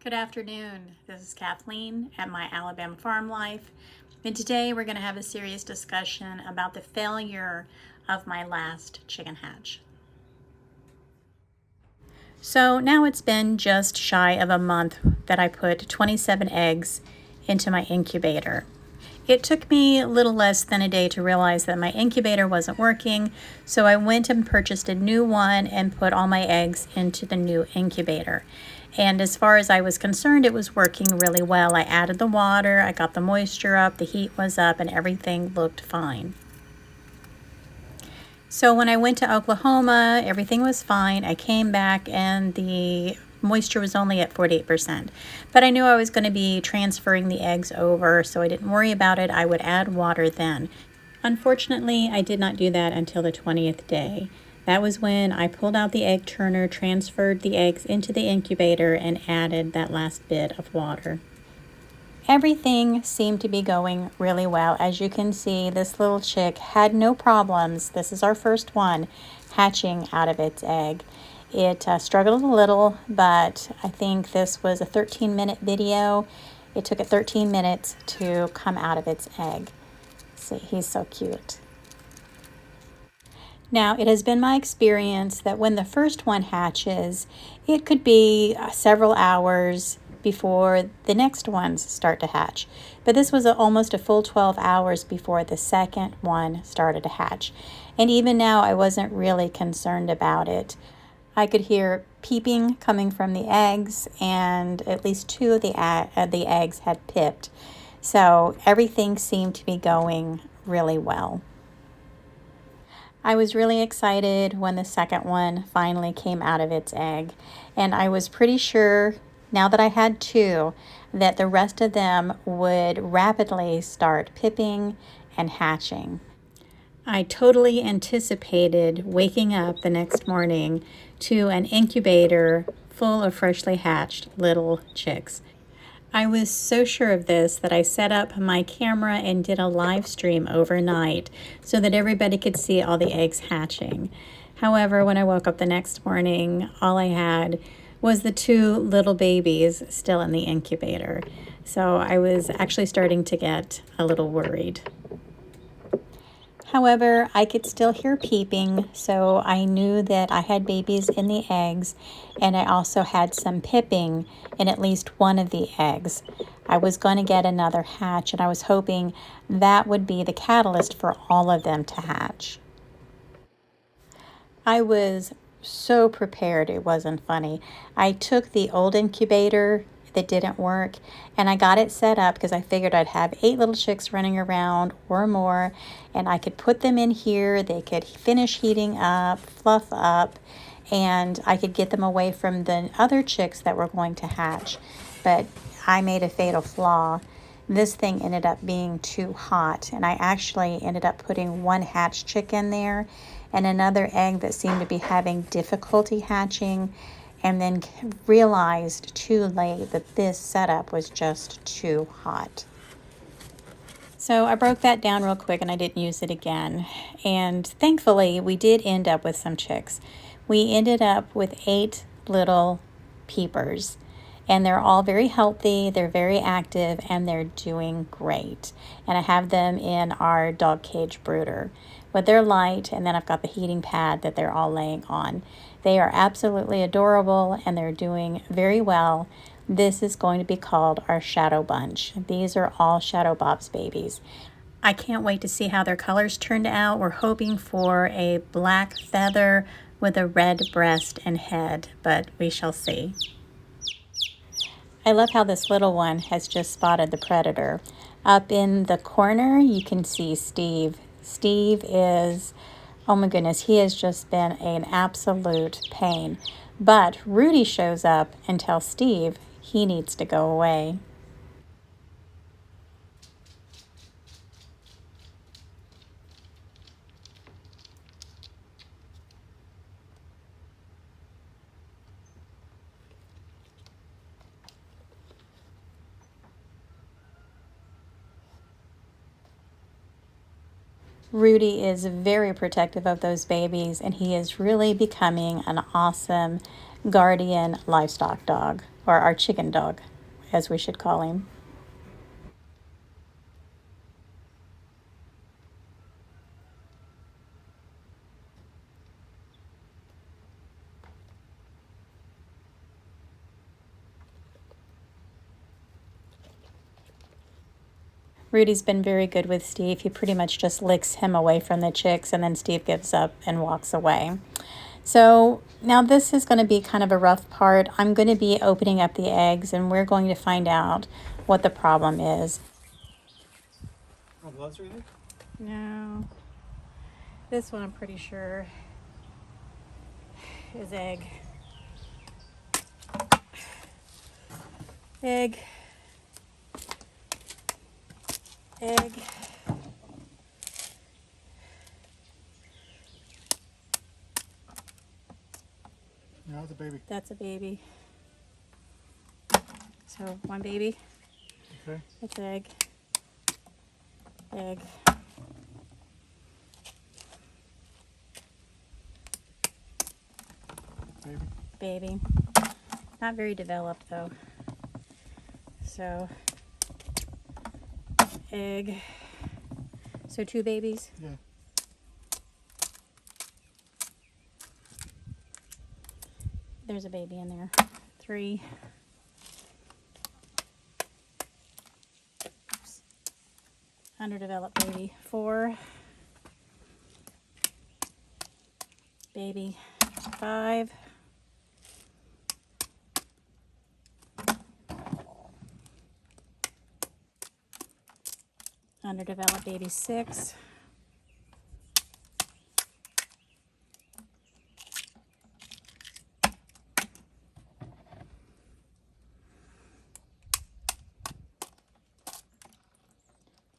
Good afternoon. This is Kathleen at My Alabama Farm Life, and today we're going to have a serious discussion about the failure of my last chicken hatch. So now it's been just shy of a month that I put 27 eggs into my incubator. It took me a little less than a day to realize that my incubator wasn't working, so I went and purchased a new one and put all my eggs into the new incubator. And as far as I was concerned, it was working really well. I added the water, I got the moisture up, the heat was up, and everything looked fine. So when I went to Oklahoma, everything was fine. I came back and the moisture was only at 48%. But I knew I was going to be transferring the eggs over, so I didn't worry about it. I would add water then. Unfortunately, I did not do that until the 20th day. That was when I pulled out the egg turner, transferred the eggs into the incubator, and added that last bit of water. Everything seemed to be going really well. As you can see, this little chick had no problems. This is our first one hatching out of its egg. It struggled a little, but I think this was a 13-minute video. It took it 13 minutes to come out of its egg. See, he's so cute. Now, it has been my experience that when the first one hatches, it could be several hours before the next ones start to hatch. But this was almost a full 12 hours before the second one started to hatch. And even now, I wasn't really concerned about it. I could hear peeping coming from the eggs, and at least two of the eggs had pipped. So everything seemed to be going really well. I was really excited when the second one finally came out of its egg, and I was pretty sure, now that I had two, that the rest of them would rapidly start pipping and hatching. I totally anticipated waking up the next morning to an incubator full of freshly hatched little chicks. I was so sure of this that I set up my camera and did a live stream overnight so that everybody could see all the eggs hatching. However, when I woke up the next morning, all I had was the two little babies still in the incubator. So I was actually starting to get a little worried. However, I could still hear peeping, so I knew that I had babies in the eggs, and I also had some pipping in at least one of the eggs. I was going to get another hatch, and I was hoping that would be the catalyst for all of them to hatch. I was so prepared, it wasn't funny. I took the old incubator that didn't work, and I got it set up because I figured I'd have 8 little chicks running around or more, and I could put them in here. They could finish heating up, fluff up, and I could get them away from the other chicks that were going to hatch. But I made a fatal flaw. This thing ended up being too hot, and I actually ended up putting one hatch chick in there and another egg that seemed to be having difficulty hatching, and then realized too late that this setup was just too hot. So I broke that down real quick and I didn't use it again. And thankfully, we did end up with some chicks. We ended up with 8 little peepers. And they're all very healthy, they're very active, and they're doing great. And I have them in our dog cage brooder. But they're light, and then I've got the heating pad that they're all laying on. They are absolutely adorable, and they're doing very well. This is going to be called our Shadow Bunch. These are all Shadow Bob's babies. I can't wait to see how their colors turned out. We're hoping for a black feather with a red breast and head, but we shall see. I love how this little one has just spotted the predator. Up in the corner, you can see Steve. Steve is, oh my goodness, he has just been an absolute pain. But Rudy shows up and tells Steve he needs to go away. Rudy is very protective of those babies, and he is really becoming an awesome guardian livestock dog, or our chicken dog, as we should call him. Rudy's been very good with Steve. He pretty much just licks him away from the chicks, and then Steve gives up and walks away. So now this is going to be kind of a rough part. I'm going to be opening up the eggs, and we're going to find out what the problem is. No gloves or anything? No. This one I'm pretty sure is egg. Egg. Egg. No, that's a baby. That's a baby. So one baby. Okay. That's egg. Egg. Baby. Baby. Not very developed though. So egg. So two babies. Yeah. There's a baby in there. Three. Oops. Underdeveloped baby. Four. Baby. Five. Underdeveloped baby. Six.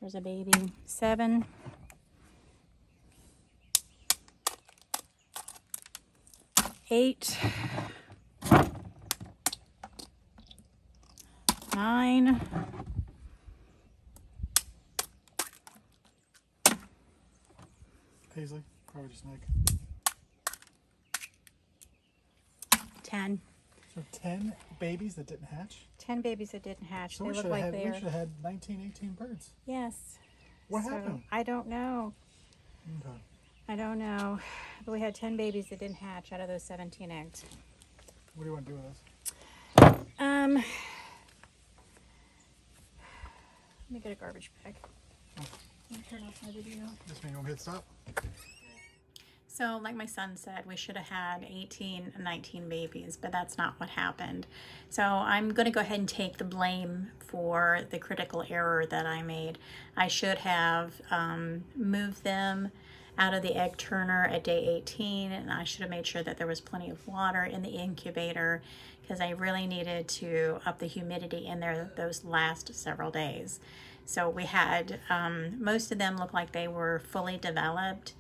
There's a baby. Seven. Eight. Nine. Paisley, probably just an egg. 10. So 10 babies that didn't hatch? 10 babies that didn't hatch. So they we look should like have they're... we should have had 19, 18 birds. Yes. What So, happened? I don't know. Okay. I don't know. But we had 10 babies that didn't hatch out of those 17 eggs. What do you want to do with this? Let me get a garbage bag. Oh. Let me turn off my video. This mean you want me to hit stop? So like my son said, we should have had 18 and 19 babies, but that's not what happened. So I'm going to go ahead and take the blame for the critical error that I made. I should have moved them out of the egg turner at day 18, and I should have made sure that there was plenty of water in the incubator, because I really needed to up the humidity in there those last several days. So we had, most of them looked like they were fully developed,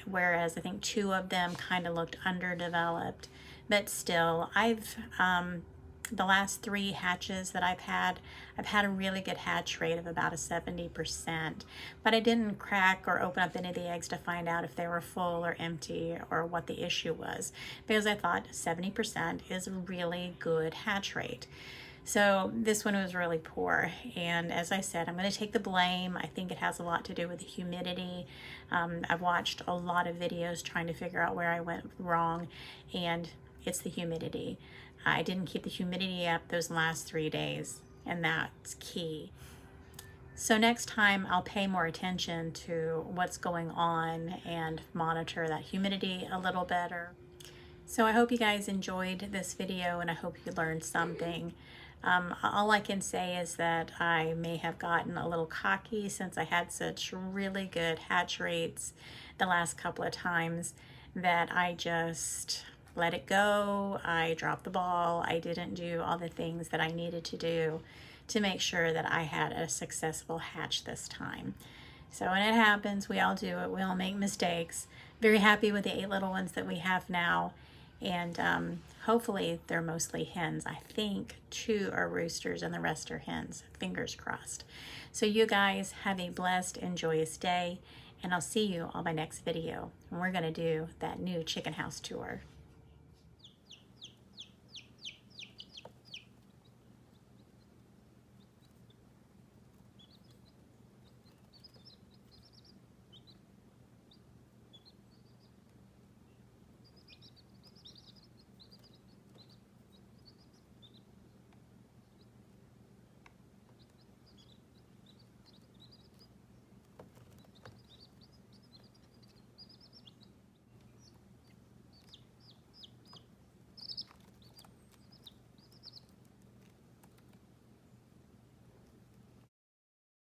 whereas I think 2 of them kind of looked underdeveloped. But still, the last 3 hatches that I've had a really good hatch rate of about a 70%. But I didn't crack or open up any of the eggs to find out if they were full or empty or what the issue was, because I thought 70% is a really good hatch rate. So this one was really poor, and as I said, I'm going to take the blame. I think it has a lot to do with the humidity. I've watched a lot of videos trying to figure out where I went wrong, and it's the humidity. I didn't keep the humidity up those last 3 days, and that's key. So next time I'll pay more attention to what's going on and monitor that humidity a little better. So I hope you guys enjoyed this video, and I hope you learned something. All I can say is that I may have gotten a little cocky since I had such really good hatch rates the last couple of times, that I just let it go. I dropped the ball. I didn't do all the things that I needed to do to make sure that I had a successful hatch this time. So when it happens, we all do it. We all make mistakes. Very happy with the 8 little ones that we have now. And hopefully they're mostly hens. I think 2 are roosters and the rest are hens. Fingers crossed. So you guys have a blessed and joyous day, and I'll see you on my next video when we're going to do that new chicken house tour.